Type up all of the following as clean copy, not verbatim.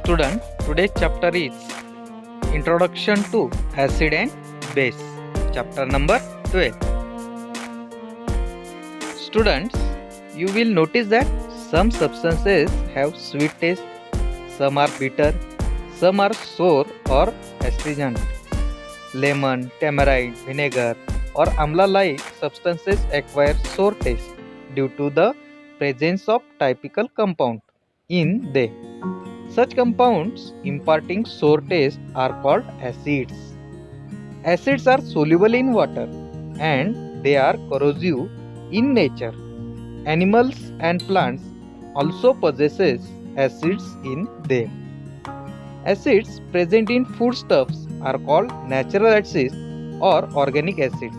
Student, today's chapter is Introduction to Acid and Base, chapter number 12. Students, you will notice that some substances have sweet taste, some are bitter, some are sour or astringent. Lemon, tamarind, vinegar or amla-like substances acquire sour taste due to the presence of typical compound in them. Such compounds imparting sour taste are called acids. Acids are soluble in water and they are corrosive in nature. Animals and plants also possesses acids in them. Acids present in foodstuffs are called natural acids or organic acids.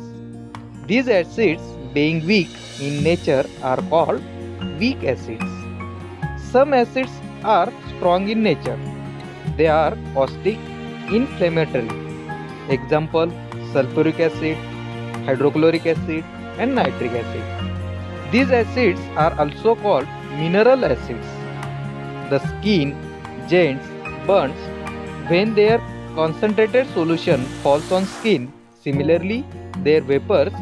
These acids, being weak in nature, are called weak acids. Some acids are strong in nature. They are caustic, inflammatory. Example: sulfuric acid, hydrochloric acid, and nitric acid. These acids are also called mineral acids. The skin, joints, burns when their concentrated solution falls on skin. Similarly, their vapors,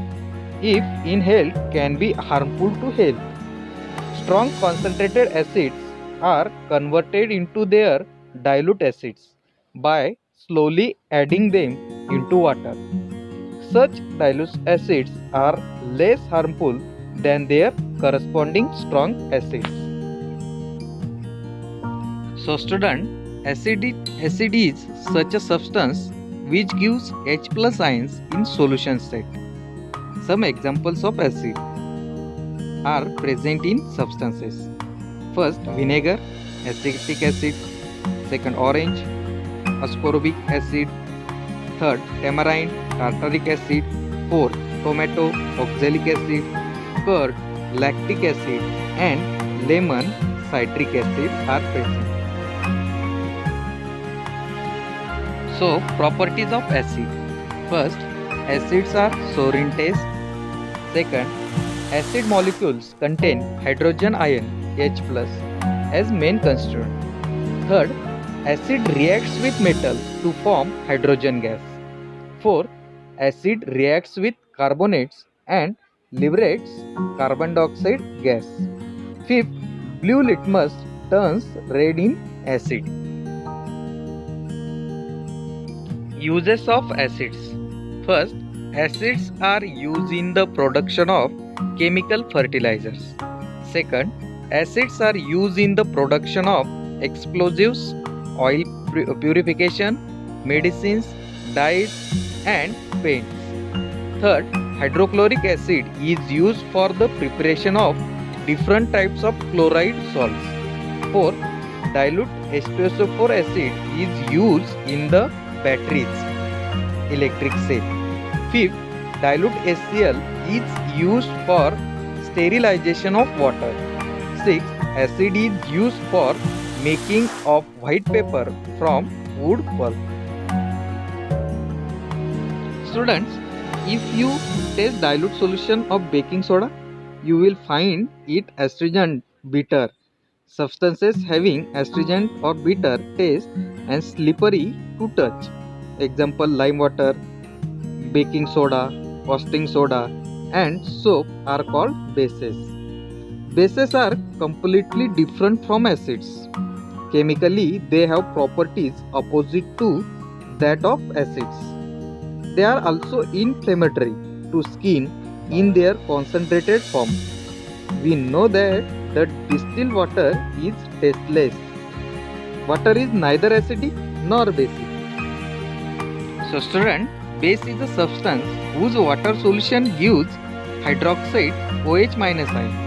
if inhaled, can be harmful to health. Strong concentrated acids are converted into their dilute acids by slowly adding them into water. Such dilute acids are less harmful than their corresponding strong acids. So student, acid is such a substance which gives H plus ions in solution state. Some examples of acid are present in substances. First, vinegar, acetic acid. Second, orange, ascorbic acid. Third, tamarind, tartaric acid. Fourth, tomato, oxalic acid. Curd, lactic acid. And lemon, citric acid are present. So, properties of acid. First, acids are sour in taste. Second, acid molecules contain hydrogen ion H plus as main constituent. Third, acid reacts with metal to form hydrogen gas. Fourth, acid reacts with carbonates and liberates carbon dioxide gas. Fifth, blue litmus turns red in acid. Uses of acids. First, acids are used in the production of chemical fertilizers. Second, acids are used in the production of explosives, oil purification, medicines, dyes, and paints. Third, hydrochloric acid is used for the preparation of different types of chloride salts. Fourth, dilute H2SO4 acid is used in the batteries, electric cell. Fifth, dilute HCl is used for sterilization of water. Sixth, acid is used for making of white paper from wood pulp. Students, if you taste dilute solution of baking soda, you will find it astringent, bitter. Substances having astringent or bitter taste and slippery to touch. Example: lime water, baking soda, caustic soda, and soap are called bases. Bases are completely different from acids. Chemically, they have properties opposite to that of acids. They are also inflammatory to skin in their concentrated form. We know that the distilled water is tasteless. Water is neither acidic nor basic. So student, base is a substance whose water solution gives hydroxide OH minus ion.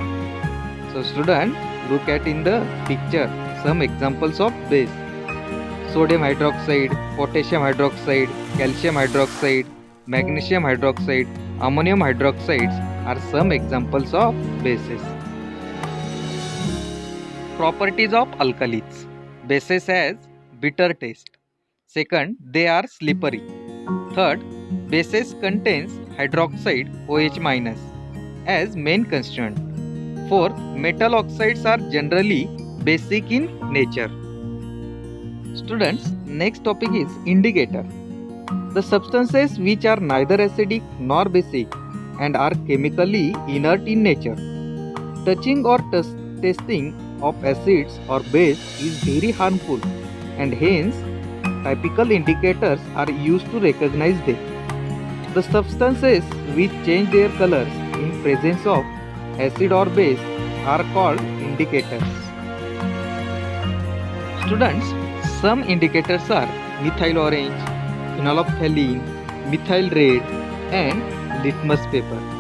So student, look at in the picture some examples of base. Sodium hydroxide, potassium hydroxide, calcium hydroxide, magnesium hydroxide, ammonium hydroxides are some examples of bases. Properties of alkalis. Bases has bitter taste. Second, they are slippery. Third, bases contains hydroxide OH minus as main constituent. Fourth, metal oxides are generally basic in nature. Students, next topic is indicator. The substances which are neither acidic nor basic and are chemically inert in nature. Touching or tasting of acids or base is very harmful, and hence typical indicators are used to recognize them. The substances which change their colors in presence of acid or base are called indicators. Students, some indicators are methyl orange, phenolphthalein, methyl red, and litmus paper.